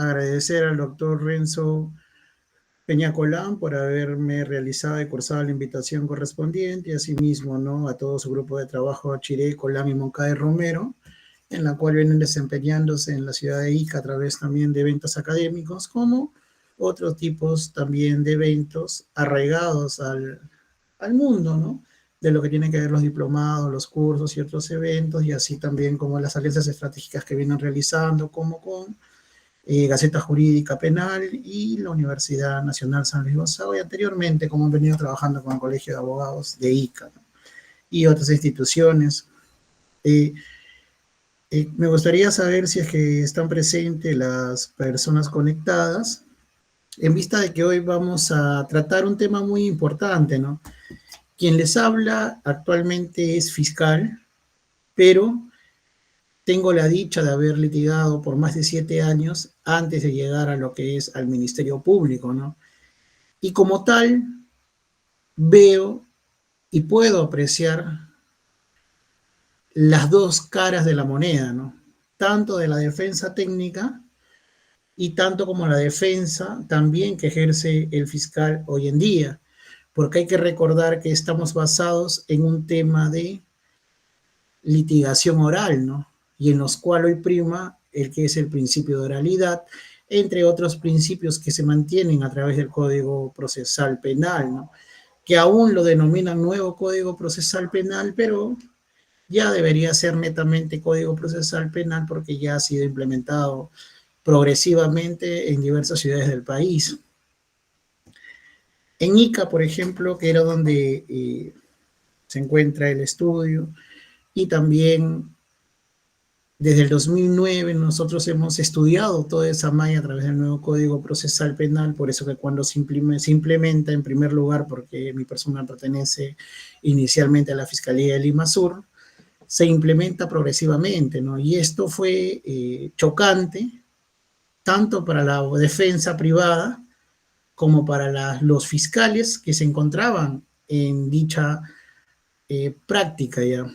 agradecer al doctor Renzo Peñacolán por haberme realizado y cursado la invitación correspondiente, y asimismo, ¿no?, a todo su grupo de trabajo, Chiré, Colán y Moncada Romero, en la cual vienen desempeñándose en la ciudad de Ica a través también de eventos académicos, como otros tipos también de eventos arraigados al mundo, ¿no? De lo que tienen que ver los diplomados, los cursos y otros eventos, y así también como las alianzas estratégicas que vienen realizando, como con Gaceta Jurídica Penal y la Universidad Nacional San Luis Gonzaga, y anteriormente como han venido trabajando con el Colegio de Abogados de Ica, ¿no?, y otras instituciones. Eh, Me gustaría saber si es que están presentes las personas conectadas, en vista de que hoy vamos a tratar un tema muy importante, ¿no? Quien les habla actualmente es fiscal, pero tengo la dicha de haber litigado por más de 7 años antes de llegar a lo que es al Ministerio Público, ¿no? Y como tal, veo y puedo apreciar las dos caras de la moneda, ¿no? Tanto de la defensa técnica y tanto como la defensa también que ejerce el fiscal hoy en día, porque hay que recordar que estamos basados en un tema de litigación oral, ¿no? Y en los cuales hoy prima el que es el principio de oralidad, entre otros principios que se mantienen a través del Código Procesal Penal, ¿no?, que aún lo denominan nuevo Código Procesal Penal, pero ya debería ser netamente Código Procesal Penal porque ya ha sido implementado progresivamente en diversas ciudades del país. En Ica, por ejemplo, que era donde se encuentra el estudio, y también desde el 2009 nosotros hemos estudiado toda esa malla a través del nuevo Código Procesal Penal, por eso que cuando se implementa en primer lugar, porque mi persona pertenece inicialmente a la Fiscalía de Lima Sur, se implementa progresivamente, ¿no? Y esto fue chocante, tanto para la defensa privada como para los fiscales que se encontraban en dicha práctica ya,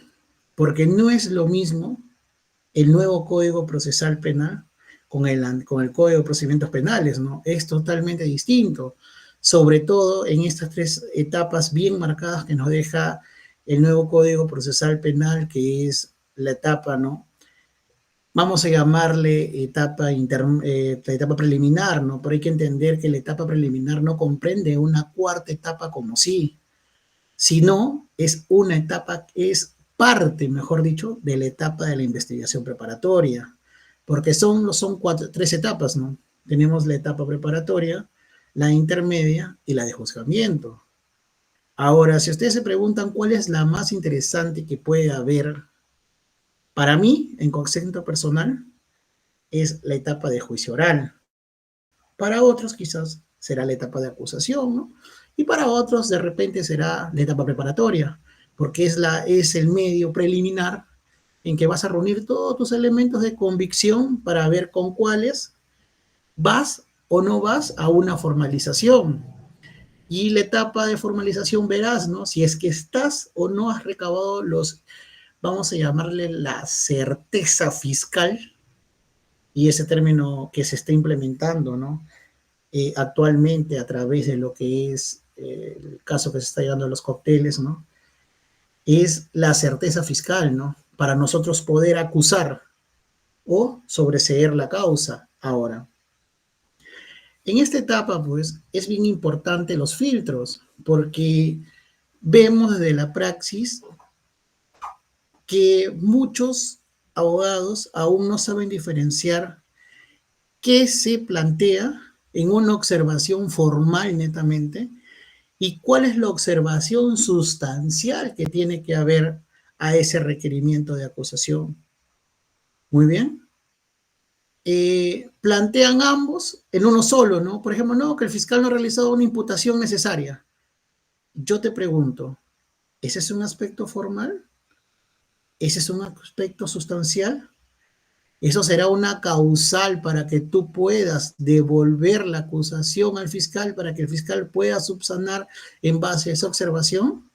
porque no es lo mismo el nuevo Código Procesal Penal con el Código de Procedimientos Penales, ¿no? Es totalmente distinto, sobre todo en estas tres etapas bien marcadas que nos deja el nuevo Código Procesal Penal, que es la etapa, ¿no?, vamos a llamarle la etapa preliminar, ¿no? Pero hay que entender que la etapa preliminar no comprende una cuarta etapa como sí, sino es una etapa, es parte, mejor dicho, de la etapa de la investigación preparatoria, porque son tres etapas, ¿no? Tenemos la etapa preparatoria, la intermedia y la de juzgamiento. Ahora, si ustedes se preguntan cuál es la más interesante que puede haber, para mí, en concepto personal, es la etapa de juicio oral. Para otros quizás será la etapa de acusación, ¿no? Y para otros de repente será la etapa preparatoria, porque es el medio preliminar en que vas a reunir todos tus elementos de convicción para ver con cuáles vas o no vas a una formalización. Y la etapa de formalización verás, ¿no?, si es que estás o no has recabado vamos a llamarle la certeza fiscal, y ese término que se está implementando, ¿no?, actualmente a través de lo que es el caso que se está llevando a los cócteles, ¿no?, es la certeza fiscal, ¿no?, para nosotros poder acusar o sobreseer la causa. Ahora, en esta etapa, pues, es bien importante los filtros, porque vemos desde la praxis que muchos abogados aún no saben diferenciar qué se plantea en una observación formal netamente y cuál es la observación sustancial que tiene que haber a ese requerimiento de acusación. Muy bien. Plantean ambos en uno solo, ¿no? Por ejemplo, no, que el fiscal no ha realizado una imputación necesaria. Yo te pregunto, ¿ese es un aspecto formal? ¿Ese es un aspecto sustancial? Eso será una causal para que tú puedas devolver la acusación al fiscal, para que el fiscal pueda subsanar en base a esa observación.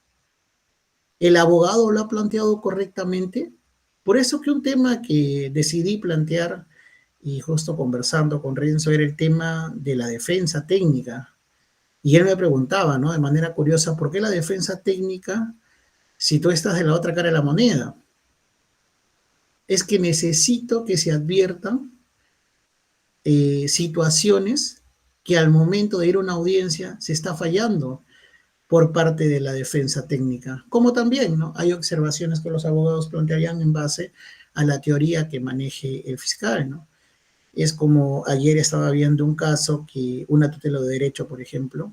¿El abogado lo ha planteado correctamente? Por eso que un tema que decidí plantear y justo conversando con Renzo era el tema de la defensa técnica. Y él me preguntaba, ¿no? De manera curiosa, ¿por qué la defensa técnica si tú estás de la otra cara de la moneda? Es que necesito que se adviertan situaciones que al momento de ir a una audiencia se está fallando por parte de la defensa técnica, como también, ¿no? Hay observaciones que los abogados plantearían en base a la teoría que maneje el fiscal, ¿no? Es como ayer estaba viendo un caso que una tutela de derecho, por ejemplo,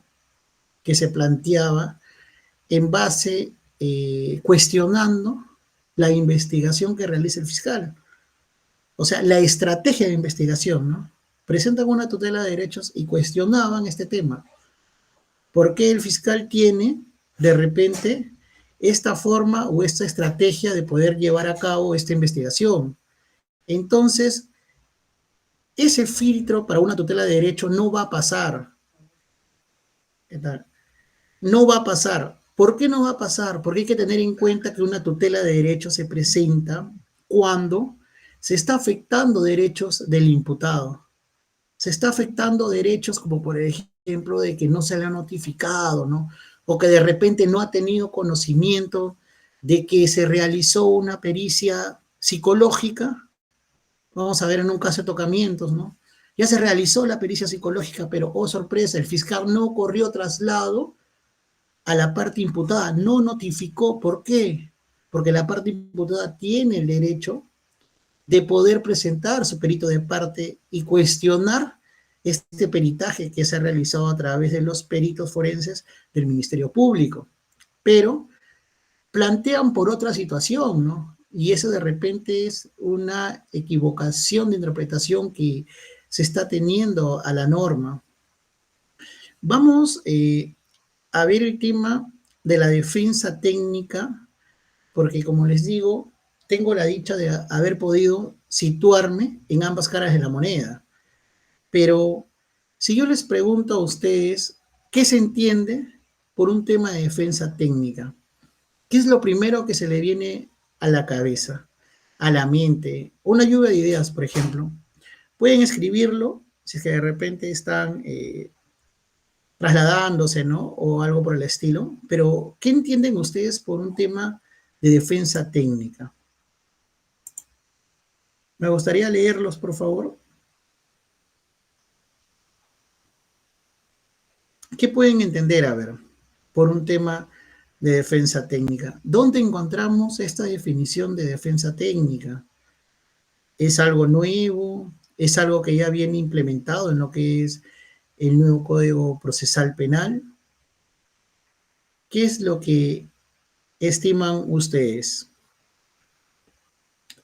que se planteaba en base, cuestionando la investigación que realiza el fiscal. O sea, la estrategia de investigación, ¿no? Presentan una tutela de derechos y cuestionaban este tema. ¿Por qué el fiscal tiene de repente esta forma o esta estrategia de poder llevar a cabo esta investigación? Entonces, ese filtro para una tutela de derecho no va a pasar. ¿Qué tal? No va a pasar. ¿Por qué no va a pasar? Porque hay que tener en cuenta que una tutela de derechos se presenta cuando se está afectando derechos del imputado. Se está afectando derechos como por ejemplo de que no se le ha notificado, ¿no? O que de repente no ha tenido conocimiento de que se realizó una pericia psicológica. Vamos a ver en un caso de tocamientos, ¿no? Ya se realizó la pericia psicológica, pero, oh sorpresa, el fiscal no corrió traslado a la parte imputada, no notificó. ¿Por qué? Porque la parte imputada tiene el derecho de poder presentar su perito de parte y cuestionar este peritaje que se ha realizado a través de los peritos forenses del Ministerio Público. Pero plantean por otra situación, ¿no? Y eso de repente es una equivocación de interpretación que se está teniendo a la norma. Vamos a ver el tema de la defensa técnica, porque como les digo, tengo la dicha de haber podido situarme en ambas caras de la moneda. Pero si yo les pregunto a ustedes, ¿qué se entiende por un tema de defensa técnica? ¿Qué es lo primero que se le viene a la cabeza, a la mente? Una lluvia de ideas, por ejemplo. Pueden escribirlo si es que de repente están trasladándose, ¿no? O algo por el estilo. Pero, ¿qué entienden ustedes por un tema de defensa técnica? Me gustaría leerlos, por favor. ¿Qué pueden entender, a ver, por un tema de defensa técnica? ¿Dónde encontramos esta definición de defensa técnica? ¿Es algo nuevo? ¿Es algo que ya viene implementado en lo que es el nuevo Código Procesal Penal? ¿Qué es lo que estiman ustedes?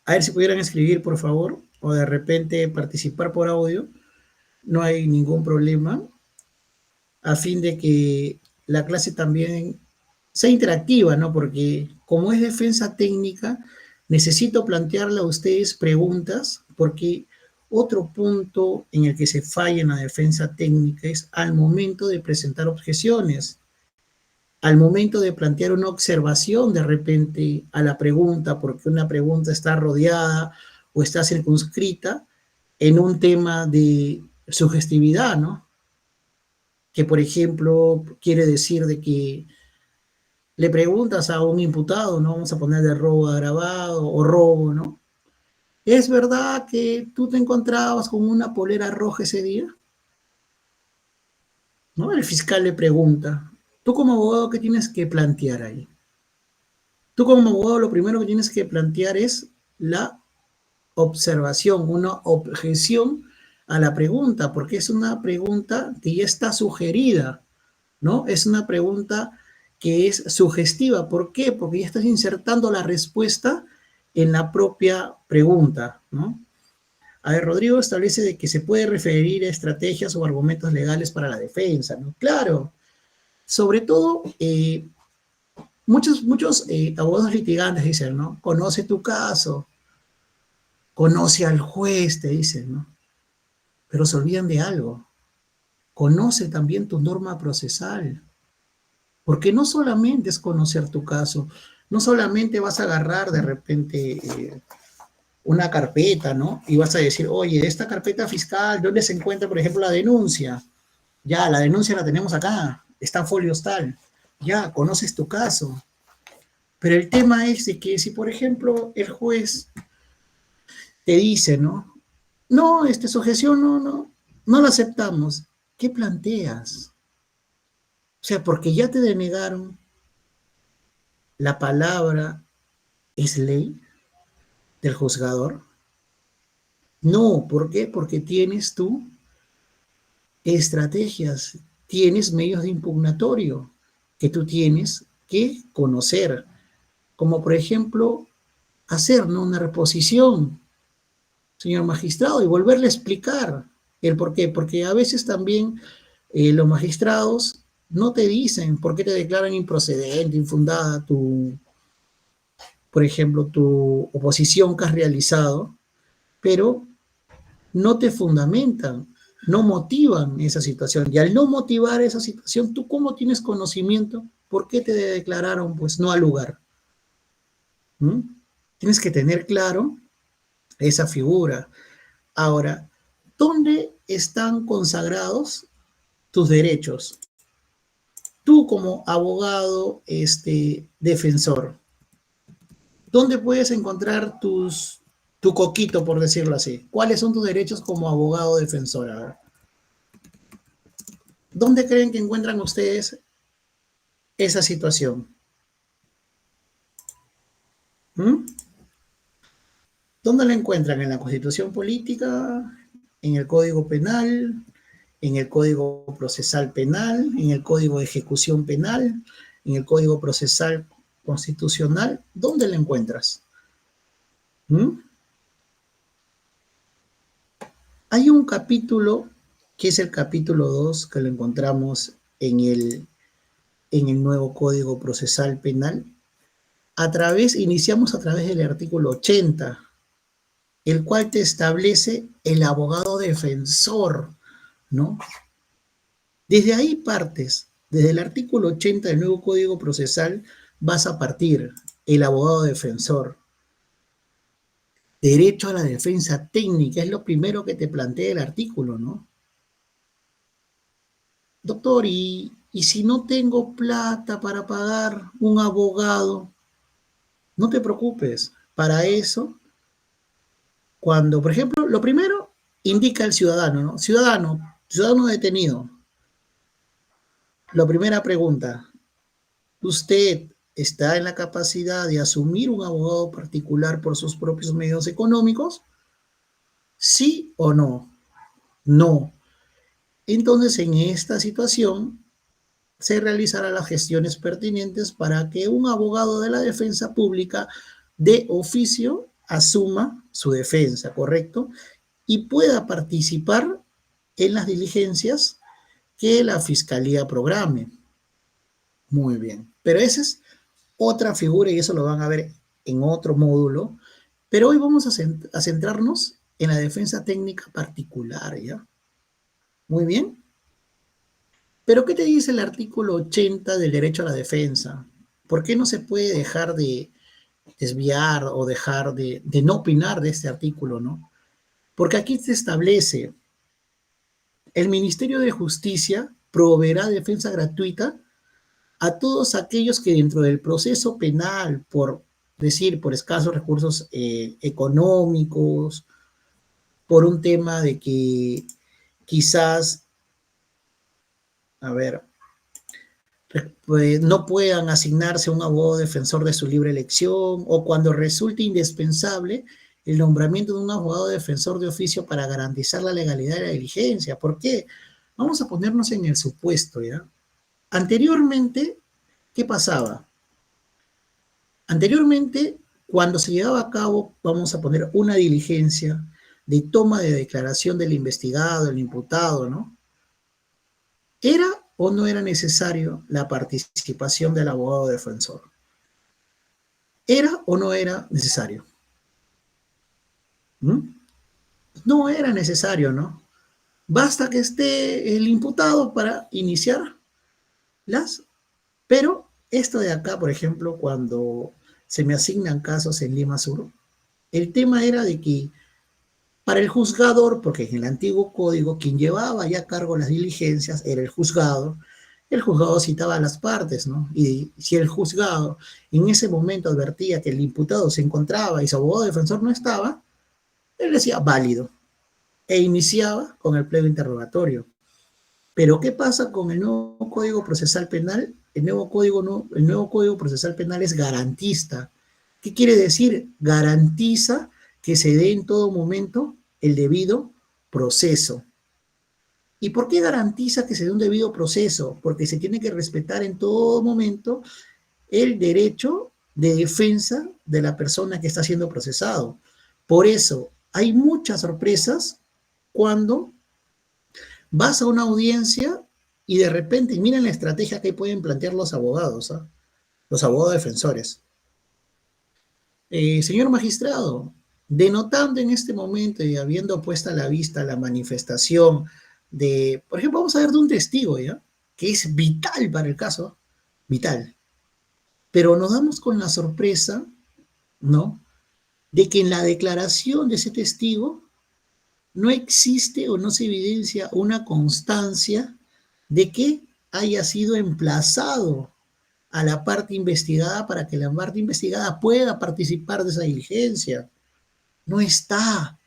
A ver si pudieran escribir, por favor, o de repente participar por audio. No hay ningún problema, a fin de que la clase también sea interactiva, ¿no? Porque como es defensa técnica, necesito plantearle a ustedes preguntas, porque otro punto en el que se falla en la defensa técnica es al momento de presentar objeciones, al momento de plantear una observación de repente a la pregunta, porque una pregunta está rodeada o está circunscrita en un tema de sugestividad, ¿no? Que por ejemplo quiere decir de que le preguntas a un imputado, ¿no? Vamos a poner de robo agravado o robo, ¿no? ¿Es verdad que tú te encontrabas con una polera roja ese día? ¿No? El fiscal le pregunta, tú como abogado, ¿qué tienes que plantear ahí? Tú como abogado lo primero que tienes que plantear es la observación, una objeción a la pregunta, porque es una pregunta que ya está sugerida, ¿no? Es una pregunta que es sugestiva. ¿Por qué? Porque ya estás insertando la respuesta en la propia pregunta, ¿no? A ver, Rodrigo establece de que se puede referir a estrategias o argumentos legales para la defensa, ¿no? Claro, sobre todo, muchos abogados litigantes dicen, ¿no? Conoce tu caso, conoce al juez, te dicen, ¿no? Pero se olvidan de algo. Conoce también tu norma procesal. Porque no solamente es conocer tu caso, no solamente vas a agarrar de repente una carpeta, ¿no? Y vas a decir, oye, de esta carpeta fiscal, ¿dónde se encuentra, por ejemplo, la denuncia? Ya, la denuncia la tenemos acá, está en folios tal. Ya, conoces tu caso. Pero el tema es de que si, por ejemplo, el juez te dice, ¿no? No, sujeción no la aceptamos. ¿Qué planteas? O sea, porque ya te denegaron, la palabra es ley del juzgador. No, ¿por qué? Porque tienes tú estrategias, tienes medios de impugnatorio que tú tienes que conocer, como por ejemplo hacer, ¿no?, una reposición, señor magistrado, y volverle a explicar el por qué, porque a veces también los magistrados no te dicen por qué te declaran improcedente, infundada por ejemplo, tu oposición que has realizado, pero no te fundamentan, no motivan esa situación. Y al no motivar esa situación, ¿tú cómo tienes conocimiento? ¿Por qué te declararon pues no al lugar? ¿Mm? Tienes que tener claro esa figura. Ahora, ¿dónde están consagrados tus derechos? Tú como abogado, defensor, ¿dónde puedes encontrar tu coquito, por decirlo así? ¿Cuáles son tus derechos como abogado defensor? A ver, ¿dónde creen que encuentran ustedes esa situación? ¿Mm? ¿Dónde la encuentran? ¿En la Constitución Política? ¿En el Código Penal? ¿En el Código Procesal Penal? ¿En el Código de Ejecución Penal? ¿En el Código Procesal Constitucional? ¿Dónde la encuentras? ¿Mm? Hay un capítulo que es el capítulo 2 que lo encontramos en el nuevo Código Procesal Penal. Iniciamos a través del artículo 80, el cual te establece el abogado defensor, ¿no? Desde ahí partes, desde el artículo 80 del nuevo Código Procesal vas a partir el abogado defensor. Derecho a la defensa técnica es lo primero que te plantea el artículo, ¿no? Doctor, ¿y si no tengo plata para pagar un abogado? No te preocupes. Para eso, cuando, por ejemplo, lo primero indica el ciudadano, ¿no? Ciudadano detenido. La primera pregunta, ¿usted está en la capacidad de asumir un abogado particular por sus propios medios económicos? ¿Sí o no? No. Entonces, en esta situación, se realizarán las gestiones pertinentes para que un abogado de la defensa pública de oficio asuma su defensa, ¿correcto? Y pueda participar en las diligencias que la fiscalía programe. Muy bien. Pero esa es otra figura y eso lo van a ver en otro módulo. Pero hoy vamos a centrarnos en la defensa técnica particular, ¿ya? Muy bien. Pero ¿qué te dice el artículo 80 del derecho a la defensa? ¿Por qué no se puede dejar de desviar o dejar de no opinar de este artículo, no? Porque aquí se establece, el Ministerio de Justicia proveerá defensa gratuita a todos aquellos que dentro del proceso penal, por escasos recursos económicos, por un tema de que quizás, a ver, pues, no puedan asignarse un abogado defensor de su libre elección o cuando resulte indispensable el nombramiento de un abogado defensor de oficio para garantizar la legalidad de la diligencia. ¿Por qué? Vamos a ponernos en el supuesto, ¿ya? Anteriormente, ¿qué pasaba? Anteriormente, cuando se llevaba a cabo, vamos a poner una diligencia de toma de declaración del investigado, el imputado, ¿no? ¿Era o no era necesario la participación del abogado defensor? ¿Era o no era necesario? ¿Mm? No era necesario, ¿no? Basta que esté el imputado para iniciar las. Pero esto de acá, por ejemplo, cuando se me asignan casos en Lima Sur, El tema era de que para el juzgador, porque en el antiguo código quien llevaba ya a cargo las diligencias era el juzgado citaba a las partes, ¿no? Y si el juzgado en ese momento advertía que el imputado se encontraba y su abogado defensor no estaba, él decía válido e iniciaba con el pleno interrogatorio. Pero ¿qué pasa con el nuevo Código Procesal Penal? El nuevo Código Procesal Penal es garantista. ¿Qué quiere decir? Garantiza que se dé en todo momento el debido proceso. ¿Y por qué garantiza que se dé un debido proceso? Porque se tiene que respetar en todo momento el derecho de defensa de la persona que está siendo procesado. Por eso, hay muchas sorpresas cuando vas a una audiencia y de repente, miren la estrategia que pueden plantear los abogados, ¿eh? Los abogados defensores. Señor magistrado, denotando en este momento y habiendo puesta a la vista la manifestación de, por ejemplo, vamos a ver de un testigo, ¿ya? Que es vital para el caso, vital. Pero nos damos con la sorpresa, ¿no? De que en la declaración de ese testigo no existe o no se evidencia una constancia de que haya sido emplazado a la parte investigada para que la parte investigada pueda participar de esa diligencia. No está,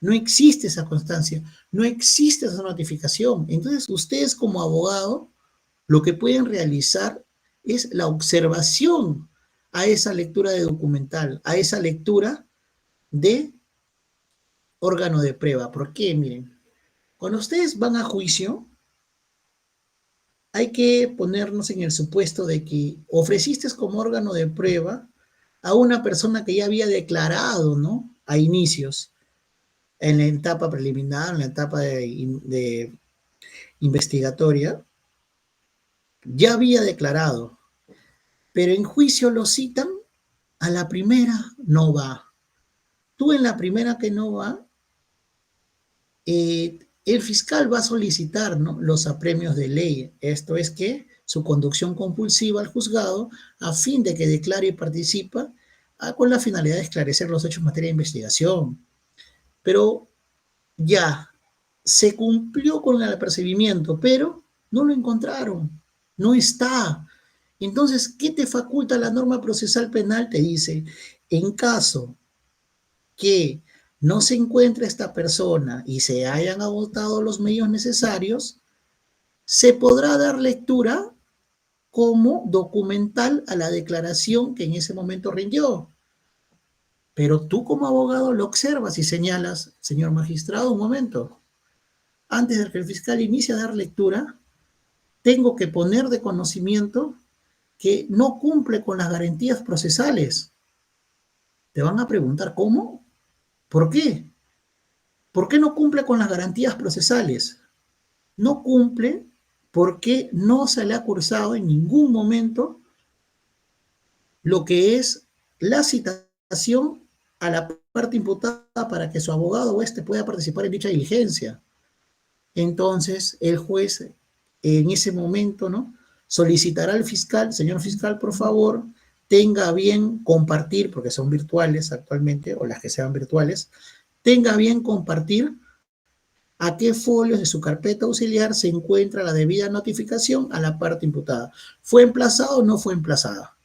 no existe esa constancia, no existe esa notificación. Entonces, ustedes como abogado, lo que pueden realizar es la observación a esa lectura de documental, a esa lectura de órgano de prueba. ¿Por qué? Miren, cuando ustedes van a juicio, hay que ponernos en el supuesto de que ofreciste como órgano de prueba a una persona que ya había declarado, ¿no? A inicios, en la etapa preliminar, en la etapa de investigatoria, ya había declarado, pero en juicio lo citan, a la primera no va. Tú en la primera que no va, el fiscal va a solicitar, ¿no?, los apremios de ley. Esto es que su conducción compulsiva al juzgado a fin de que declare y participa con la finalidad de esclarecer los hechos en materia de investigación. Pero ya se cumplió con el apercibimiento, pero no lo encontraron, no está. Entonces, ¿qué te faculta la norma procesal penal? Te dice, en caso que no se encuentre esta persona y se hayan agotado los medios necesarios, se podrá dar lectura como documental a la declaración que en ese momento rindió. Pero tú como abogado lo observas y señalas, señor magistrado, un momento, antes de que el fiscal inicie a dar lectura, tengo que poner de conocimiento que no cumple con las garantías procesales. Te van a preguntar, ¿cómo? ¿Por qué? ¿Por qué no cumple con las garantías procesales? No cumple porque no se le ha cursado en ningún momento lo que es la citación a la parte imputada para que su abogado o este pueda participar en dicha diligencia. Entonces, el juez en ese momento, ¿no?, solicitará al fiscal, señor fiscal, por favor, tenga bien compartir, porque son virtuales actualmente, o las que sean virtuales, tenga bien compartir a qué folios de su carpeta auxiliar se encuentra la debida notificación a la parte imputada. ¿Fue emplazada o no fue emplazada?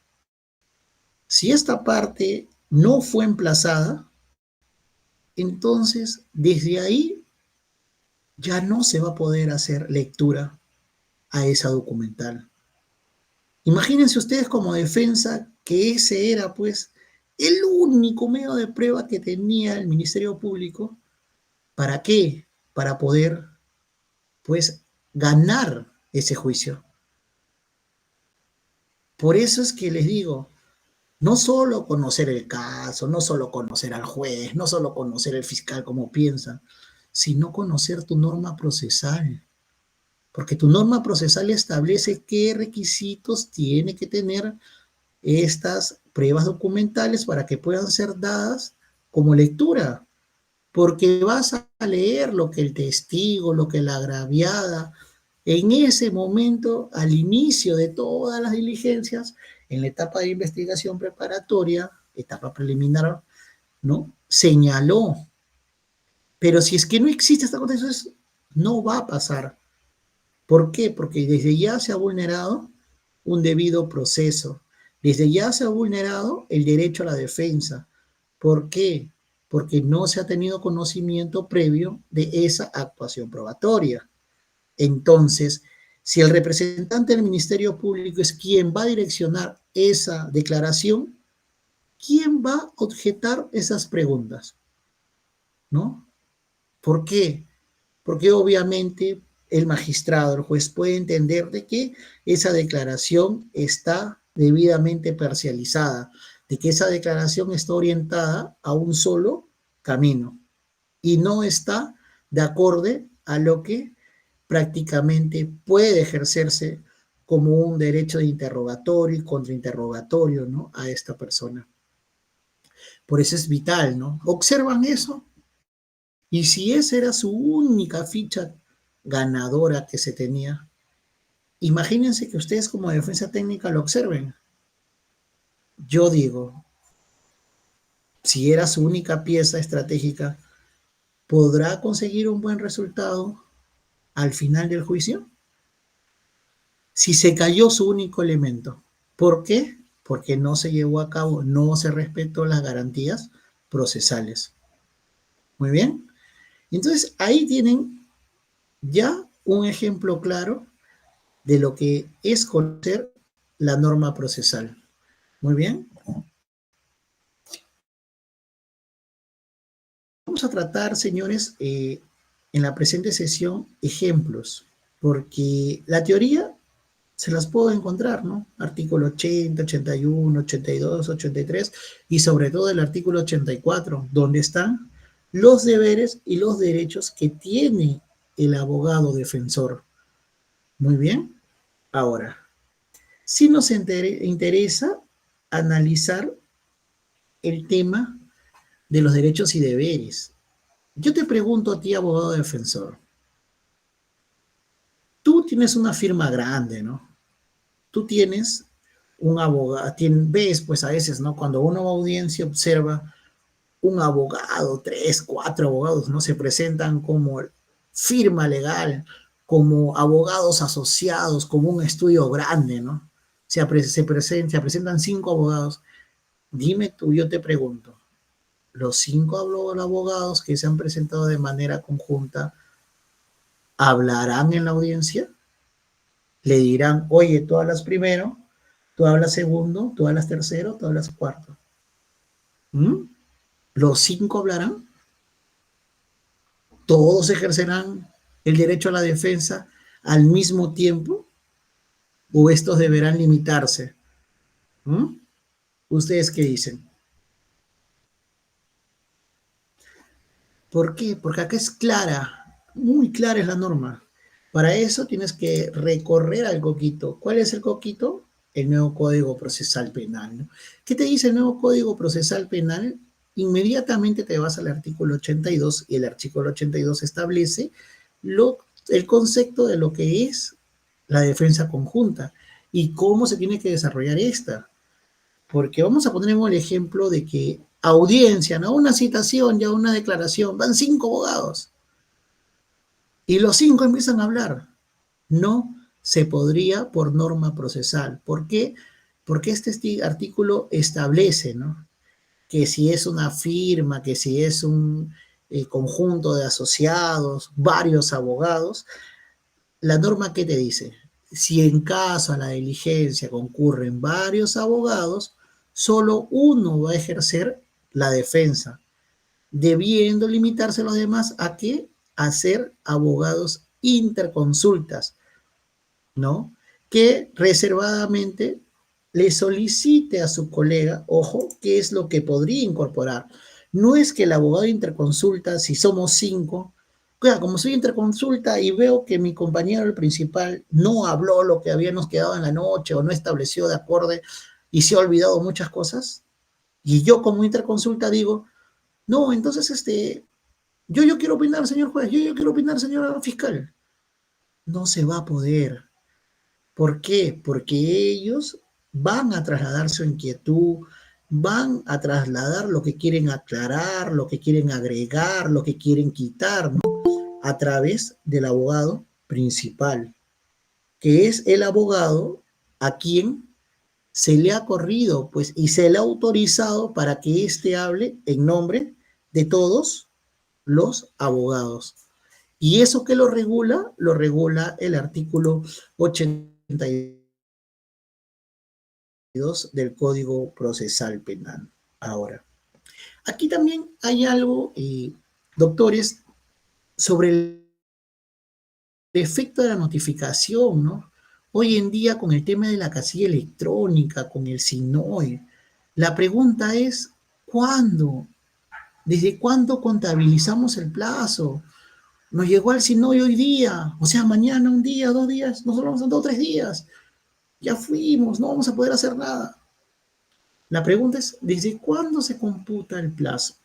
Si esta parte no fue emplazada, entonces desde ahí ya no se va a poder hacer lectura a esa documental. Imagínense ustedes como defensa que ese era pues el único medio de prueba que tenía el Ministerio Público. ¿Para qué? Para poder pues ganar ese juicio. Por eso es que les digo, no solo conocer el caso, no solo conocer al juez, no solo conocer el fiscal como piensa, sino conocer tu norma procesal. Porque tu norma procesal establece qué requisitos tiene que tener estas pruebas documentales para que puedan ser dadas como lectura. Porque vas a leer lo que el testigo, lo que la agraviada, en ese momento, al inicio de todas las diligencias, en la etapa de investigación preparatoria, etapa preliminar, ¿no?, señaló. Pero si es que no existe esta cosa, entonces no va a pasar. ¿Por qué? Porque desde ya se ha vulnerado un debido proceso. Desde ya se ha vulnerado el derecho a la defensa. ¿Por qué? Porque no se ha tenido conocimiento previo de esa actuación probatoria. Entonces, si el representante del Ministerio Público es quien va a direccionar esa declaración, ¿quién va a objetar esas preguntas? ¿No? ¿Por qué? Porque obviamente el magistrado, el juez puede entender de que esa declaración está debidamente parcializada, de que esa declaración está orientada a un solo camino y no está de acorde a lo que prácticamente puede ejercerse como un derecho de interrogatorio y contrainterrogatorio, ¿no? A esta persona. Por eso es vital, ¿no? ¿Observan eso? Y si esa era su única ficha ganadora que se tenía, imagínense que ustedes como defensa técnica lo observen. Yo digo, si era su única pieza estratégica, ¿podrá conseguir un buen resultado al final del juicio? Si se cayó su único elemento. ¿Por qué? Porque no se llevó a cabo, no se respetó las garantías procesales. Muy bien. Entonces ahí tienen ya un ejemplo claro de lo que es conocer la norma procesal. Muy bien. Vamos a tratar, señores, en la presente sesión ejemplos, porque la teoría se las puedo encontrar, ¿no? Artículo 80, 81, 82, 83 y sobre todo el artículo 84, donde están los deberes y los derechos que tiene el abogado defensor. Muy bien. Ahora, si nos interesa analizar el tema de los derechos y deberes. Yo te pregunto a ti, abogado defensor, tú tienes una firma grande, ¿no? Tú tienes un abogado, ves pues a veces, ¿no? Cuando uno va a audiencia observa un abogado, tres, cuatro abogados, ¿no? Se presentan como firma legal, como abogados asociados, como un estudio grande, ¿no? Se presentan cinco abogados. Dime tú, yo te pregunto, los cinco abogados que se han presentado de manera conjunta hablarán en la audiencia, le dirán, oye, tú hablas primero, tú hablas segundo, tú hablas tercero, tú hablas cuarto. ¿Mm? ¿Los cinco hablarán? ¿Todos ejercerán el derecho a la defensa al mismo tiempo? ¿O estos deberán limitarse? ¿Mm? ¿Ustedes qué dicen? ¿Por qué? Porque acá es clara, muy clara es la norma. Para eso tienes que recorrer al coquito. ¿Cuál es el coquito? El nuevo Código Procesal Penal, ¿no? ¿Qué te dice el nuevo Código Procesal Penal? Inmediatamente te vas al artículo 82 y el artículo 82 establece el concepto de lo que es la defensa conjunta y cómo se tiene que desarrollar esta. Porque vamos a poner el ejemplo de que audiencia, ¿no? Una citación, ya una declaración, van cinco abogados y los cinco empiezan a hablar. No se podría por norma procesal. ¿Por qué? Porque este artículo establece, ¿no? Que si es una firma, que si es un conjunto de asociados, varios abogados, la norma ¿qué te dice? Si en caso a la diligencia concurren varios abogados, solo uno va a ejercer la defensa, debiendo limitarse los demás a qué? A ser abogados interconsultas, ¿no? Que reservadamente le solicite a su colega, ojo, qué es lo que podría incorporar. No es que el abogado interconsulta, si somos cinco, claro, como soy interconsulta y veo que mi compañero el principal no habló lo que habíamos quedado en la noche o no estableció de acorde y se ha olvidado muchas cosas, y yo como interconsulta digo, no, entonces yo quiero opinar, señor juez, yo quiero opinar, señor fiscal. No se va a poder. ¿Por qué? Porque ellos van a trasladar su inquietud, van a trasladar lo que quieren aclarar, lo que quieren agregar, lo que quieren quitar, ¿no? A través del abogado principal, que es el abogado a quien se le ha corrido, pues, y se le ha autorizado para que éste hable en nombre de todos los abogados. Y eso que lo regula el artículo 82 del Código Procesal Penal. Ahora, aquí también hay algo, doctores, sobre el efecto de la notificación, ¿no? Hoy en día, con el tema de la casilla electrónica, con el SINOE, la pregunta es, ¿cuándo? ¿Desde cuándo contabilizamos el plazo? Nos llegó al SINOE hoy día, o sea, mañana, un día, 2 días, nosotros vamos a 2 o 3 días. Ya fuimos, no vamos a poder hacer nada. La pregunta es, ¿desde cuándo se computa el plazo?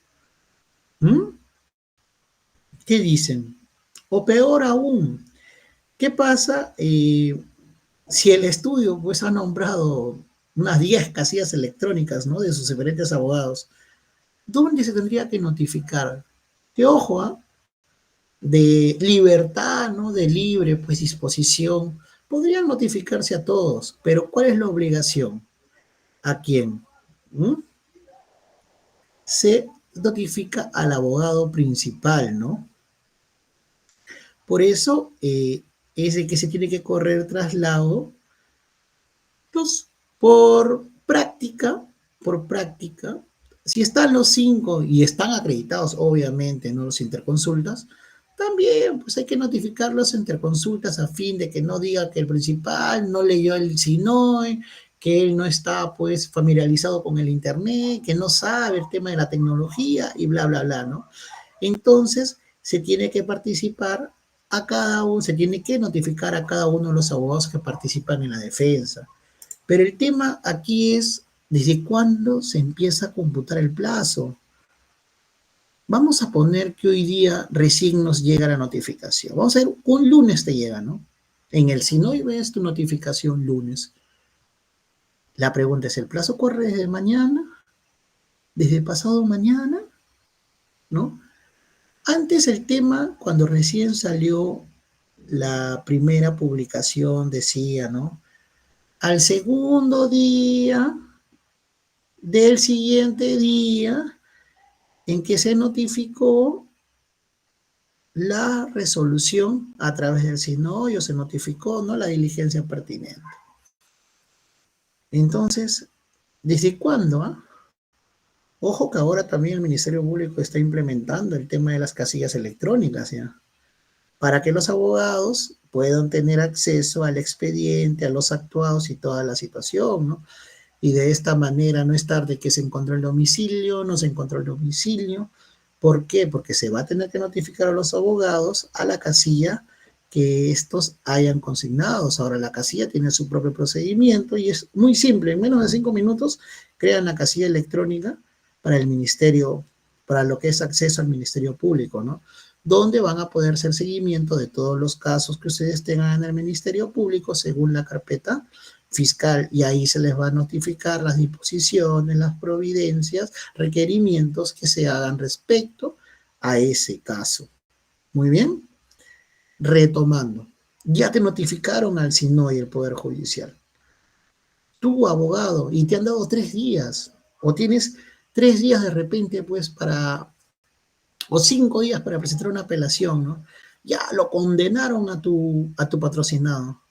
¿Mm? ¿Qué dicen? O peor aún, ¿qué pasa si el estudio pues ha nombrado unas 10 casillas electrónicas, ¿no? De sus diferentes abogados? ¿Dónde se tendría que notificar? Que ojo, ¿ah? De libertad, ¿no? De libre pues disposición. Podrían notificarse a todos, pero ¿cuál es la obligación? ¿A quién? ¿Mm? Se notifica al abogado principal, ¿no? Por eso es el que se tiene que correr traslado, pues, por práctica, si están los 5 y están acreditados, obviamente, ¿no? Los interconsultas, también pues hay que notificar los interconsultas a fin de que no diga que el principal no leyó el SINOE, que él no está pues familiarizado con el internet, que no sabe el tema de la tecnología y bla, bla, bla, ¿no? Entonces, se tiene que participar a cada uno, se tiene que notificar a cada uno de los abogados que participan en la defensa. Pero el tema aquí es desde cuándo se empieza a computar el plazo. Vamos a poner que hoy día recién nos llega la notificación. Vamos a ver, un lunes te llega, ¿no? En el SINOI ves tu notificación lunes. La pregunta es, ¿el plazo corre desde mañana? ¿Desde pasado mañana? ¿No? Antes el tema, cuando recién salió la primera publicación, decía, ¿no? Al segundo día del siguiente día en que se notificó la resolución a través del SINOI o se notificó, ¿no? La diligencia pertinente. Entonces, ¿desde cuándo? Ah? Ojo que ahora también el Ministerio Público está implementando el tema de las casillas electrónicas, ¿ya? Para que los abogados puedan tener acceso al expediente, a los actuados y toda la situación, ¿no? Y de esta manera no estar de que se encontró el domicilio, no se encontró el domicilio. ¿Por qué? Porque se va a tener que notificar a los abogados a la casilla que estos hayan consignados. Ahora la casilla tiene su propio procedimiento y es muy simple. En menos de 5 minutos crean la casilla electrónica para el ministerio, para lo que es acceso al Ministerio Público, ¿no? Donde van a poder hacer seguimiento de todos los casos que ustedes tengan en el Ministerio Público según la carpeta fiscal, y ahí se les va a notificar las disposiciones, las providencias, requerimientos que se hagan respecto a ese caso. Muy bien, retomando, ya te notificaron al SINOI y el Poder Judicial, tu abogado, y te han dado 3 días, o tienes 3 días de repente, pues, o 5 días para presentar una apelación, ¿no? Ya lo condenaron a tu patrocinado.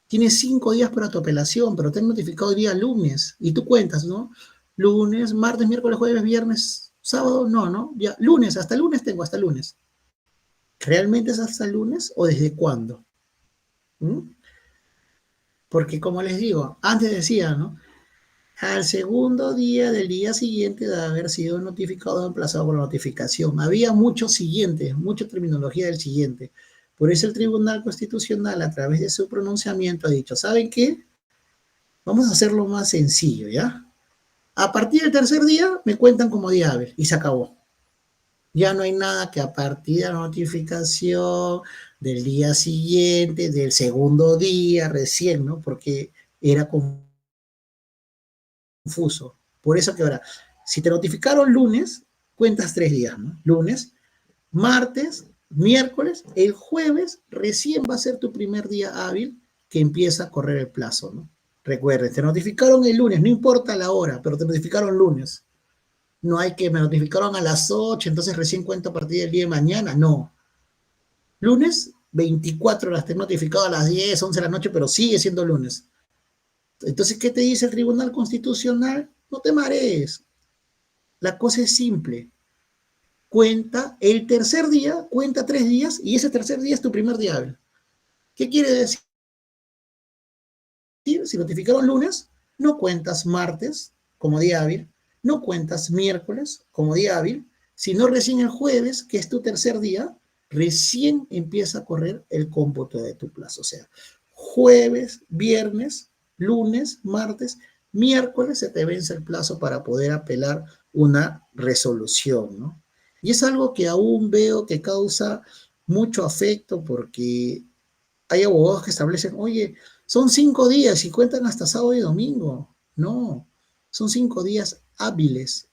Tienes 5 días para tu apelación, pero te han notificado el día lunes y tú cuentas, ¿no? Lunes, martes, miércoles, jueves, viernes, sábado, no, ¿no? Ya, lunes, hasta el lunes tengo, hasta el lunes. ¿Realmente es hasta el lunes o desde cuándo? ¿Mm? Porque como les digo, antes decía, ¿no? Al segundo día del día siguiente de haber sido notificado o emplazado por la notificación. Había muchos siguientes, mucha terminología del siguiente. Por eso el Tribunal Constitucional, a través de su pronunciamiento, ha dicho, ¿saben qué? Vamos a hacerlo más sencillo, ¿ya? A partir del tercer día me cuentan como día hábil y se acabó. Ya no hay nada que a partir de la notificación del día siguiente, del segundo día recién, ¿no? Porque era confuso. Por eso que ahora, si te notificaron lunes, cuentas 3 días, ¿no? Lunes, martes, miércoles, el jueves recién va a ser tu primer día hábil que empieza a correr el plazo, ¿no? Recuerden, te notificaron el lunes, no importa la hora, pero te notificaron lunes. No hay que me notificaron a las 8, entonces recién cuento a partir del día de mañana. No. Lunes, 24 horas, te he notificado a las 10, 11 de la noche, pero sigue siendo lunes. Entonces, ¿qué te dice el Tribunal Constitucional? No te marees. La cosa es simple. Cuenta el tercer día, cuenta 3 días y ese tercer día es tu primer día hábil. ¿Qué quiere decir? Si notificaron lunes, no cuentas martes como día hábil, no cuentas miércoles como día hábil, sino recién el jueves, que es tu tercer día, recién empieza a correr el cómputo de tu plazo. O sea, jueves, viernes, lunes, martes, miércoles se te vence el plazo para poder apelar una resolución, ¿no? Y es algo que aún veo que causa mucho afecto porque hay abogados que establecen, oye, son 5 días y cuentan hasta sábado y domingo. No, son 5 días hábiles,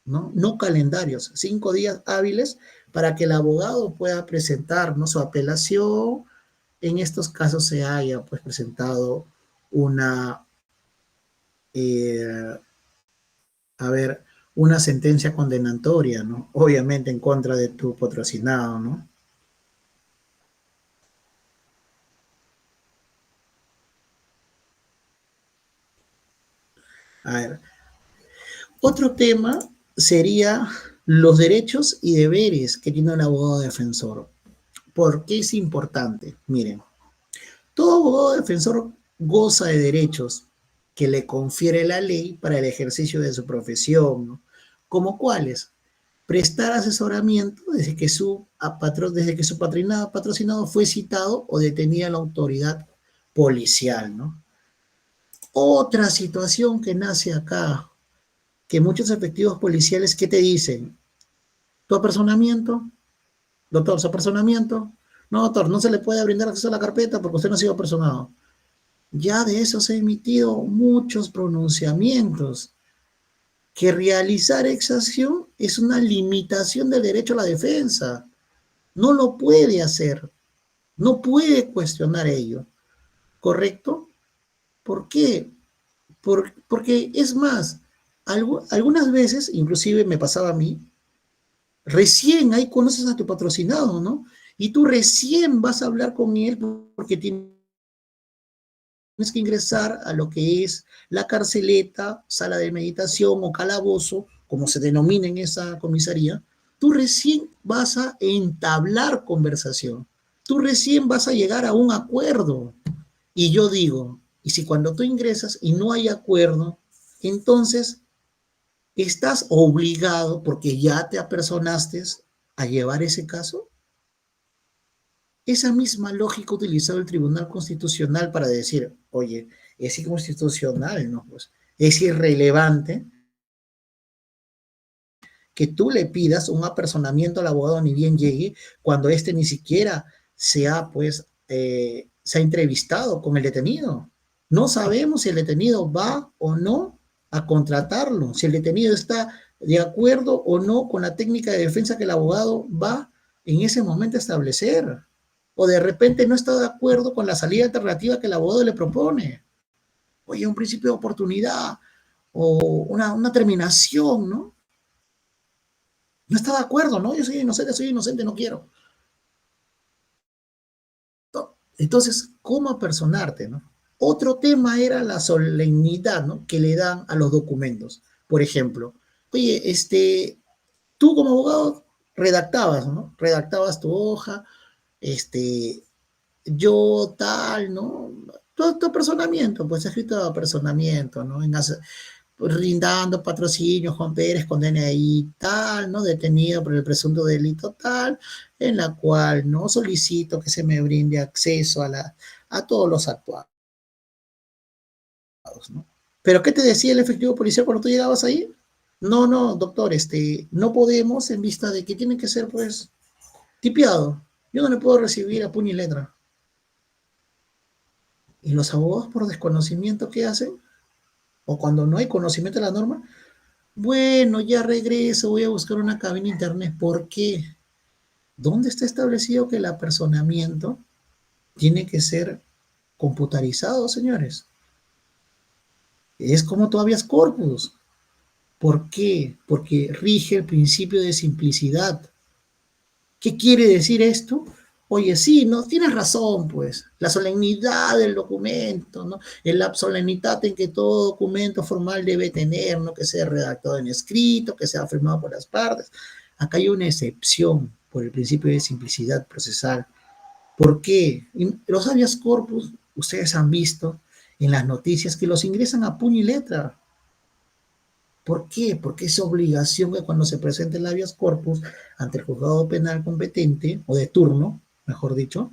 ¿no? No calendarios, 5 días hábiles para que el abogado pueda presentar, ¿no?, su apelación. En estos casos se haya pues presentado una, eh, a ver, una sentencia condenatoria, ¿no? Obviamente en contra de tu patrocinado, ¿no? A ver, otro tema sería los derechos y deberes que tiene un abogado defensor. ¿Por qué es importante? Miren, todo abogado defensor goza de derechos que le confiere la ley para el ejercicio de su profesión, ¿no? ¿Como cuáles? Prestar asesoramiento desde que su patrocinado fue citado o detenida la autoridad policial, ¿no? Otra situación que nace acá, que muchos efectivos policiales, ¿qué te dicen? Tu apersonamiento, doctor, su apersonamiento. No, doctor, no se le puede brindar acceso a la carpeta porque usted no ha sido apersonado. Ya de eso se han emitido muchos pronunciamientos, que realizar exacción es una limitación del derecho a la defensa. No lo puede hacer, no puede cuestionar ello, ¿correcto? ¿Por qué? Porque es más, algunas veces, inclusive me pasaba a mí, recién ahí conoces a tu patrocinado, ¿no? Y tú recién vas a hablar con él porque tienes que ingresar a lo que es la carceleta, sala de meditación o calabozo, como se denomina en esa comisaría. Tú recién vas a entablar conversación. Tú recién vas a llegar a un acuerdo. Y yo digo, y si cuando tú ingresas y no hay acuerdo, entonces estás obligado, porque ya te apersonaste, a llevar ese caso. Esa misma lógica utilizó el Tribunal Constitucional para decir, oye, es inconstitucional, ¿no? Pues es irrelevante que tú le pidas un apersonamiento al abogado ni bien llegue cuando éste ni siquiera pues, se ha entrevistado con el detenido. No sabemos si el detenido va o no a contratarlo, si el detenido está de acuerdo o no con la técnica de defensa que el abogado va en ese momento a establecer. O de repente no está de acuerdo con la salida alternativa que el abogado le propone. Oye, un principio de oportunidad o una terminación, ¿no? No está de acuerdo, ¿no? Yo soy inocente, no quiero. Entonces, ¿cómo apersonarte, no? Otro tema era la solemnidad, ¿no?, que le dan a los documentos. Por ejemplo, oye, tú como abogado redactabas, ¿no? Redactabas tu hoja, este, yo tal, ¿no? Tu apersonamiento, pues escrito de apersonamiento, ¿no? Rindando patrocinio, Juan Pérez con DNI tal, ¿no? Detenido por el presunto delito tal, en la cual no solicito que se me brinde acceso a todos los actuados, ¿no? Pero ¿qué te decía el efectivo policial cuando tú llegabas ahí? No, no, doctor, no podemos en vista de que tiene que ser, pues, tipiado. Yo no le puedo recibir a puño y letra. Y los abogados por desconocimiento, ¿qué hacen? o cuando no hay conocimiento de la norma, bueno, ya regreso, voy a buscar una cabina de internet. ¿Por qué? ¿Dónde está establecido que el apersonamiento tiene que ser computarizado, señores? Es como tu habeas corpus. ¿Por qué? Porque rige el principio de simplicidad. ¿Qué quiere decir esto? Oye, sí, no, tienes razón, pues, la solemnidad del documento, ¿no? La solemnidad en que todo documento formal debe tener, ¿no? Que sea redactado en escrito, que sea firmado por las partes. Acá hay una excepción por el principio de simplicidad procesal. ¿Por qué? Los habeas corpus, ustedes han visto en las noticias que los ingresan a puño y letra. ¿Por qué? Porque es obligación que cuando se presente el habeas corpus ante el juzgado penal competente, o de turno, mejor dicho,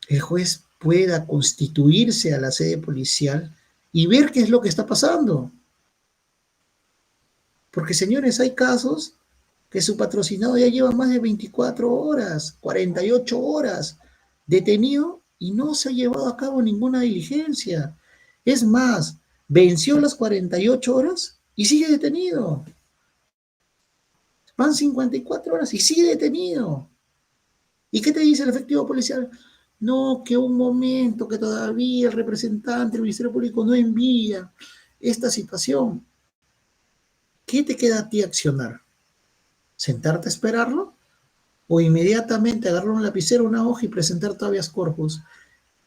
el juez pueda constituirse a la sede policial y ver qué es lo que está pasando. Porque, señores, hay casos que su patrocinado ya lleva más de 24 horas, 48 horas detenido y no se ha llevado a cabo ninguna diligencia. Es más, venció las 48 horas y sigue detenido. Van 54 horas y sigue detenido. ¿Y qué te dice el efectivo policial? No, que un momento, que todavía el representante del Ministerio Público no envía esta situación. ¿Qué te queda a ti accionar? ¿Sentarte a esperarlo? ¿O inmediatamente agarrar un lapicero, una hoja y presentar tu habeas corpus?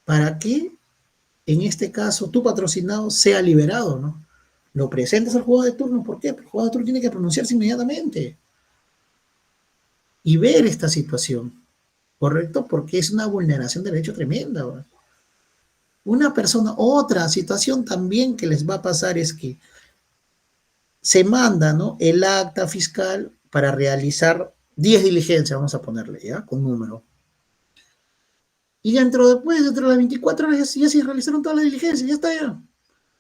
¿Para que, en este caso, tu patrocinado sea liberado, ¿no? Lo presentas al jugador de turno. ¿Por qué? Porque el jugador de turno tiene que pronunciarse inmediatamente y ver esta situación. ¿Correcto? Porque es una vulneración de derecho tremenda. ¿Verdad? Una persona, otra situación también que les va a pasar es que se manda, ¿no? El acta fiscal para realizar 10 diligencias, vamos a ponerle, ¿ya? Con número. Y dentro de las 24 horas, ya se realizaron todas las diligencias, ya está ya.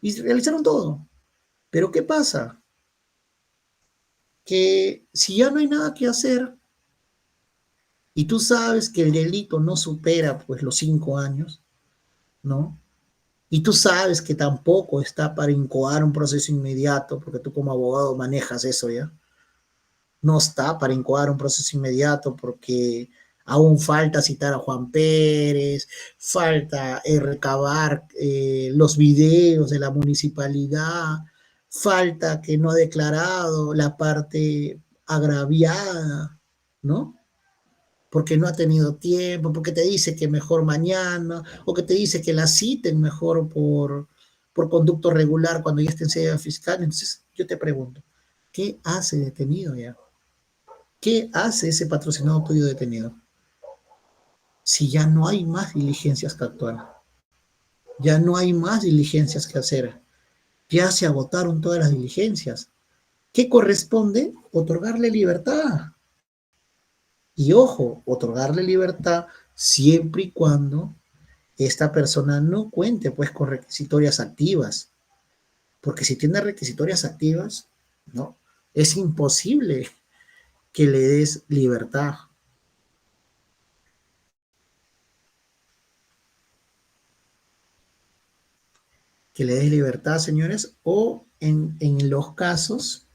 Y realizaron todo. Pero ¿qué pasa? Que si ya no hay nada que hacer y tú sabes que el delito no supera pues los 5 años, ¿no? Y tú sabes que tampoco está para incoar un proceso inmediato, porque tú como abogado manejas eso ya. No está para incoar un proceso inmediato porque aún falta citar a Juan Pérez, falta recabar los videos de la municipalidad, falta que no ha declarado la parte agraviada, ¿no? Porque no ha tenido tiempo, porque te dice que mejor mañana, o que te dice que la citen mejor por conducto regular cuando ya esté en sede fiscal. Entonces, yo te pregunto, ¿qué hace detenido ya? ¿Qué hace ese patrocinado tuyo detenido? Si ya no hay más diligencias que actuar, ya no hay más diligencias que hacer, ya se agotaron todas las diligencias. ¿Qué corresponde? Otorgarle libertad. Y ojo, otorgarle libertad siempre y cuando esta persona no cuente pues con requisitorias activas, porque si tiene requisitorias activas, no, es imposible que le des libertad. Que le des libertad, señores, o en los casos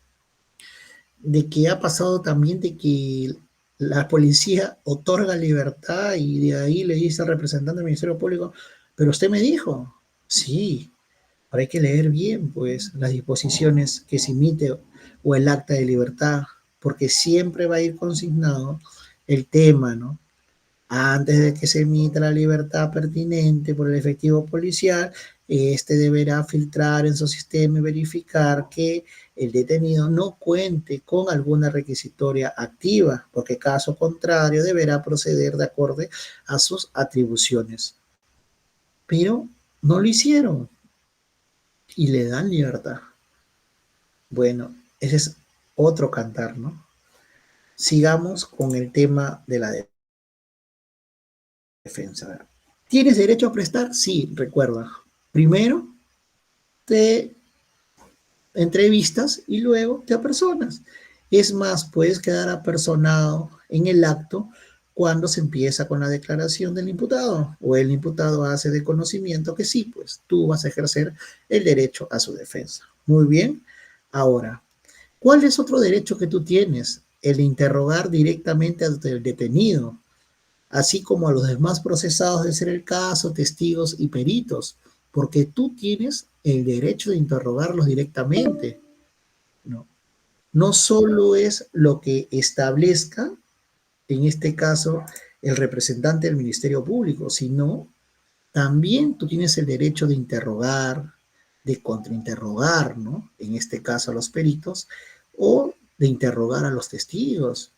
de que ha pasado también de que la policía otorga libertad y de ahí le dice al representante del Ministerio Público, pero usted me dijo, sí, pero hay que leer bien, pues, las disposiciones que se emite o el acta de libertad, porque siempre va a ir consignado el tema, ¿no? Antes de que se emita la libertad pertinente por el efectivo policial, este deberá filtrar en su sistema y verificar que el detenido no cuente con alguna requisitoria activa, porque caso contrario deberá proceder de acuerdo a sus atribuciones. Pero no lo hicieron y le dan libertad. Bueno, ese es otro cantar, ¿no? Sigamos con el tema de la defensa. ¿Tienes derecho a prestar? Sí, recuerda. Primero te entrevistas y luego te apersonas. Es más, puedes quedar apersonado en el acto cuando se empieza con la declaración del imputado o el imputado hace de conocimiento que sí, pues tú vas a ejercer el derecho a su defensa. Muy bien. Ahora, ¿cuál es otro derecho que tú tienes? El de interrogar directamente al detenido, así como a los demás procesados de ser el caso, testigos y peritos, porque tú tienes el derecho de interrogarlos directamente, ¿no? No solo es lo que establezca, en este caso, el representante del Ministerio Público, sino también tú tienes el derecho de interrogar, de contrainterrogar, ¿no? En este caso a los peritos, o de interrogar a los testigos.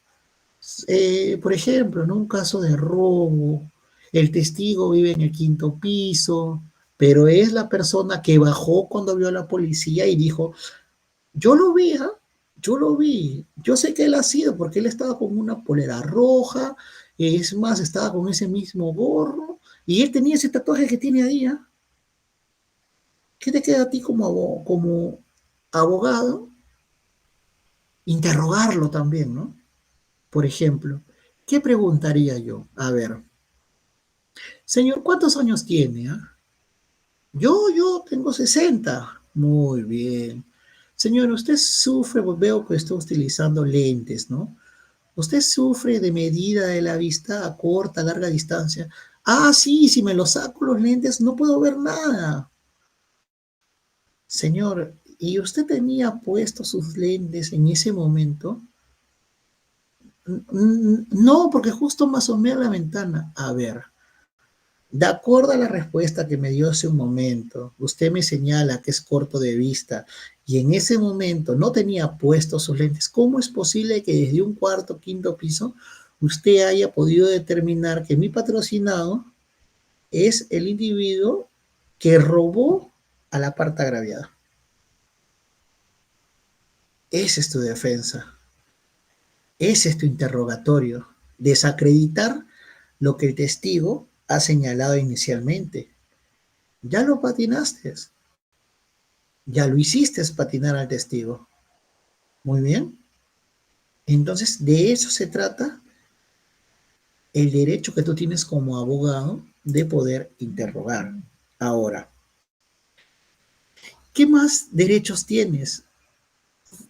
Por ejemplo, en un caso de robo, el testigo vive en el quinto piso, pero es la persona que bajó cuando vio a la policía y dijo, yo lo vi, ¿ah? Yo lo vi, yo sé que él ha sido porque él estaba con una polera roja, es más, estaba con ese mismo gorro y él tenía ese tatuaje que tiene ahí, ¿ah? ¿Qué te queda a ti como abogado? Interrogarlo también, ¿no? Por ejemplo, ¿qué preguntaría yo? A ver, señor, ¿cuántos años tiene? ¿Ah? Yo tengo 60. Muy bien. Señor, usted sufre, pues veo que está utilizando lentes, ¿no? ¿Usted sufre de medida de la vista a corta, larga distancia? Ah, sí, si me lo saco los lentes no puedo ver nada. Señor, ¿y usted tenía puestos sus lentes en ese momento? No, porque justo me asomé a la ventana. A ver, de acuerdo a la respuesta que me dio hace un momento, usted me señala que es corto de vista y en ese momento no tenía puestos sus lentes. ¿Cómo es posible que desde un cuarto, quinto piso, usted haya podido determinar que mi patrocinado es el individuo que robó a la parte agraviada? Esa es tu defensa, ese es tu interrogatorio, desacreditar lo que el testigo ha señalado inicialmente. Ya lo patinaste, ya lo hiciste patinar al testigo. Muy bien. Entonces, de eso se trata el derecho que tú tienes como abogado de poder interrogar. Ahora, ¿qué más derechos tienes?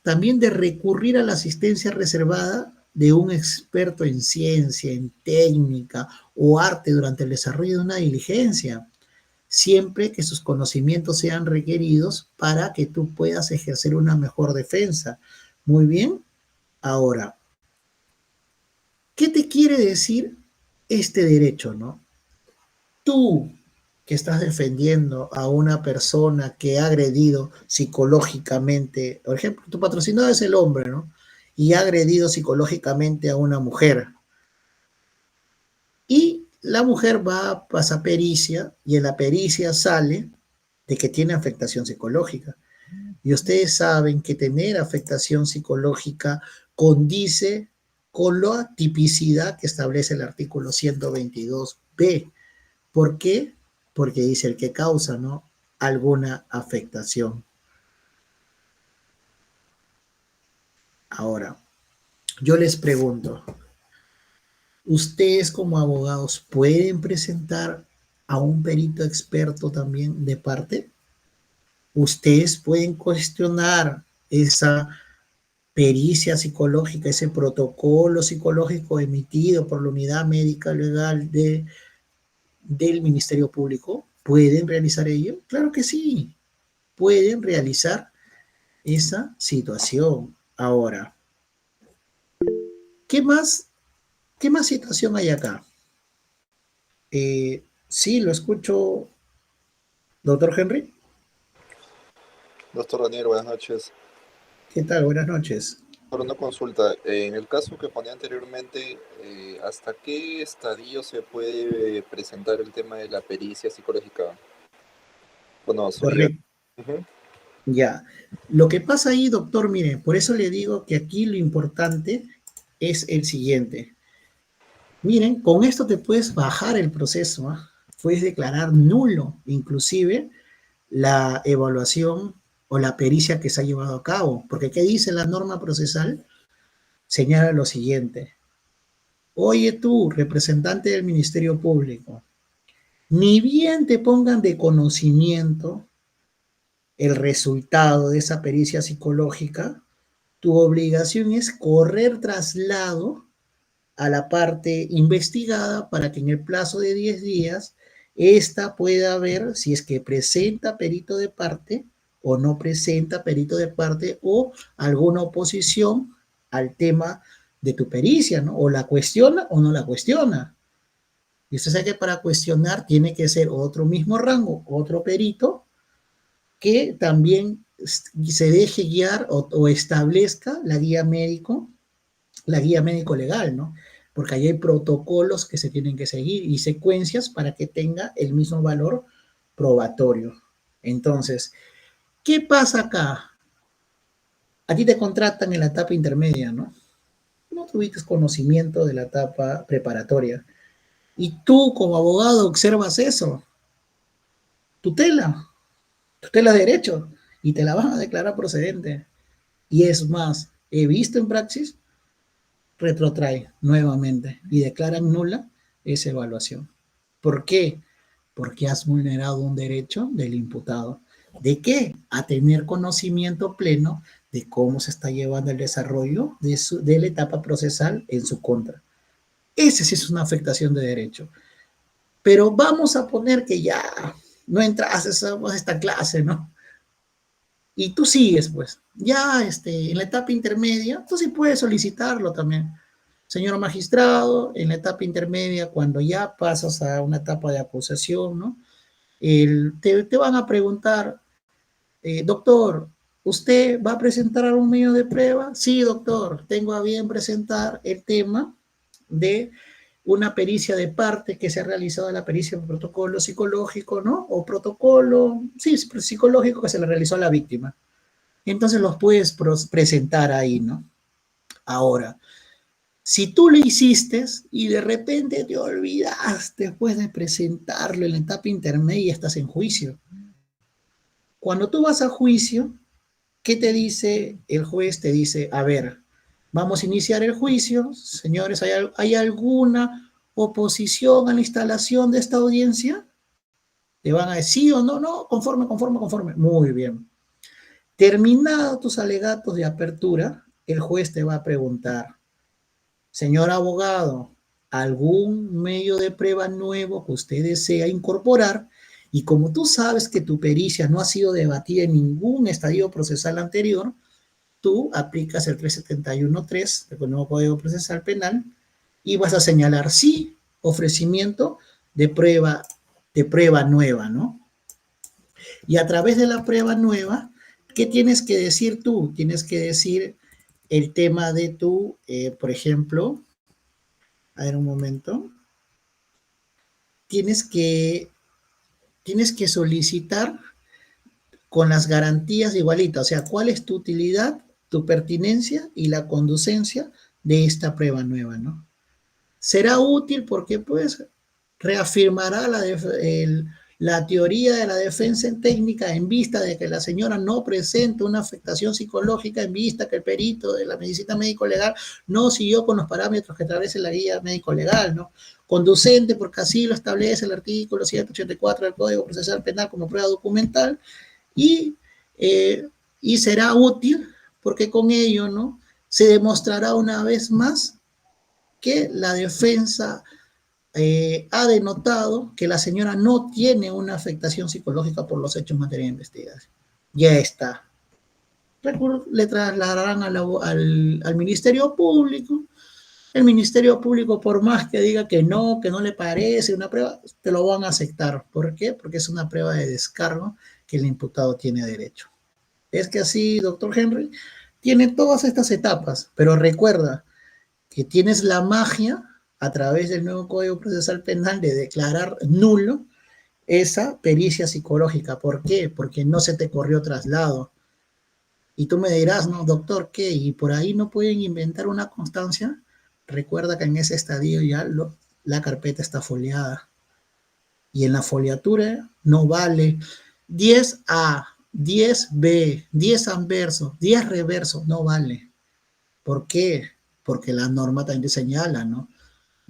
También de recurrir a la asistencia reservada de un experto en ciencia, en técnica o arte durante el desarrollo de una diligencia, siempre que sus conocimientos sean requeridos para que tú puedas ejercer una mejor defensa. Muy bien. Ahora, ¿qué te quiere decir este derecho, no? Tú que estás defendiendo a una persona que ha agredido psicológicamente, por ejemplo, tu patrocinador es el hombre, ¿no? Y ha agredido psicológicamente a una mujer. Y la mujer va a pasar pericia y en la pericia sale de que tiene afectación psicológica. Y ustedes saben que tener afectación psicológica condice con la tipicidad que establece el artículo 122b. ¿Por qué? Porque dice el que causa, ¿no? Alguna afectación. Ahora, yo les pregunto, ¿ustedes como abogados pueden presentar a un perito experto también de parte? ¿Ustedes pueden cuestionar esa pericia psicológica, ese protocolo psicológico emitido por la Unidad Médica Legal del Ministerio Público? ¿Pueden realizar ello? Claro que sí, pueden realizar esa situación. Ahora, ¿qué más, qué más situación hay acá? Sí, lo escucho, doctor Henry. Doctor Daniel, buenas noches. ¿Qué tal? Buenas noches. Por una consulta, en el caso que ponía anteriormente, ¿hasta qué estadio se puede presentar el tema de la pericia psicológica? Bueno, sería... Correcto. Ujú. Ya. Lo que pasa ahí, doctor, mire, por eso le digo que aquí lo importante es el siguiente. Miren, con esto te puedes bajar el proceso, ¿ah? Puedes declarar nulo, inclusive, la evaluación o la pericia que se ha llevado a cabo. Porque ¿qué dice la norma procesal? Señala lo siguiente. Oye tú, representante del Ministerio Público, ni bien te pongan de conocimiento el resultado de esa pericia psicológica, tu obligación es correr traslado a la parte investigada para que en el plazo de 10 días ésta pueda ver si es que presenta perito de parte o no presenta perito de parte o alguna oposición al tema de tu pericia, ¿no? O la cuestiona o no la cuestiona. Y usted sabe que para cuestionar tiene que ser otro mismo rango, otro perito, que también se deje guiar o establezca la guía médico legal, ¿no? Porque ahí hay protocolos que se tienen que seguir y secuencias para que tenga el mismo valor probatorio. Entonces, ¿qué pasa acá? A ti te contratan en la etapa intermedia, ¿no? No tuviste conocimiento de la etapa preparatoria. Y tú como abogado observas eso, tutela, tutela de derecho, y te la van a declarar procedente. Y es más, he visto en praxis, retrotrae nuevamente y declaran nula esa evaluación. ¿Por qué? Porque has vulnerado un derecho del imputado. ¿De qué? A tener conocimiento pleno de cómo se está llevando el desarrollo de la etapa procesal en su contra. Ese sí es una afectación de derecho. Pero vamos a poner que ya no entras a esta clase, ¿no? Y tú sigues, pues. Ya en la etapa intermedia, tú sí puedes solicitarlo también. Señor magistrado, en la etapa intermedia, cuando ya pasas a una etapa de acusación, ¿no? Te van a preguntar, doctor, ¿usted va a presentar algún medio de prueba? Sí, doctor, tengo a bien presentar el tema de una pericia de parte que se ha realizado la pericia de protocolo psicológico, ¿no? O protocolo, sí, psicológico que se le realizó a la víctima. Entonces los puedes presentar ahí, ¿no? Ahora, si tú lo hiciste y de repente te olvidaste después de presentarlo en la etapa intermedia y estás en juicio. Cuando tú vas a juicio, ¿qué te dice el juez? Te dice, a ver, vamos a iniciar el juicio. Señores, ¿hay alguna oposición a la instalación de esta audiencia? Te van a decir sí o no, no, conforme, conforme, conforme. Muy bien. Terminados tus alegatos de apertura, el juez te va a preguntar, señor abogado, ¿algún medio de prueba nuevo que usted desea incorporar? Y como tú sabes que tu pericia no ha sido debatida en ningún estadio procesal anterior, tú aplicas el 371.3 del nuevo Código Procesal Penal y vas a señalar sí, ofrecimiento de prueba nueva, ¿no? Y a través de la prueba nueva, ¿qué tienes que decir tú? Tienes que decir el tema de tu, por ejemplo, a ver un momento, tienes que, tienes que solicitar con las garantías igualitas, o sea, cuál es tu utilidad, tu pertinencia y la conducencia de esta prueba nueva, ¿no? Será útil porque pues reafirmará la teoría de la defensa en técnica en vista de que la señora no presenta una afectación psicológica, en vista que el perito de la medicina médico-legal no siguió con los parámetros que establece la guía médico-legal, ¿no? Conducente porque así lo establece el artículo 184 del Código Procesal Penal como prueba documental y, y será útil porque con ello, ¿no? Se demostrará una vez más que la defensa ha denotado que la señora no tiene una afectación psicológica por los hechos en materia de investigación. Ya está. Le trasladarán al Ministerio Público. El Ministerio Público, por más que diga que no le parece una prueba, te lo van a aceptar. ¿Por qué? Porque es una prueba de descargo que el imputado tiene derecho. Es que así, doctor Henry, tiene todas estas etapas, pero recuerda, que tienes la magia a través del nuevo Código Procesal Penal de declarar nulo esa pericia psicológica. ¿Por qué? Porque no se te corrió traslado. Y tú me dirás, no, doctor, ¿qué? ¿Y por ahí no pueden inventar una constancia? Recuerda que en ese estadio ya la carpeta está foliada. Y en la foliatura no vale 10A, 10B, 10 anverso, 10 reverso, no vale. ¿Por qué? Porque la norma también señala, ¿no?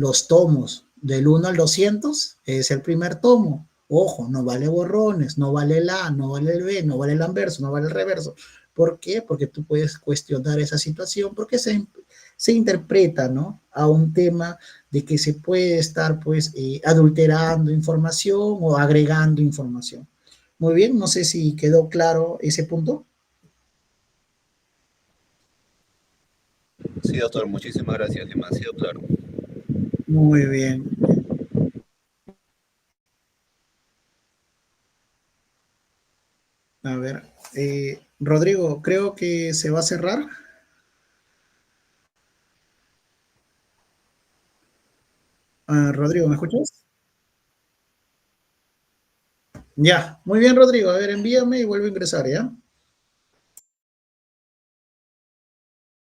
los tomos del 1 al 200 es el primer tomo. Ojo, no vale borrones, no vale el A, no vale el B, no vale el anverso, no vale el reverso. ¿Por qué? Porque tú puedes cuestionar esa situación, porque se interpreta, ¿no? A un tema de que se puede estar, pues, adulterando información o agregando información. Muy bien, no sé si quedó claro ese punto. Sí, doctor, muchísimas gracias, demasiado claro. Muy bien. A ver, Rodrigo, creo que se va a cerrar. Rodrigo, ¿me escuchas? Ya, muy bien, Rodrigo. A ver, envíame y vuelvo a ingresar, ¿ya?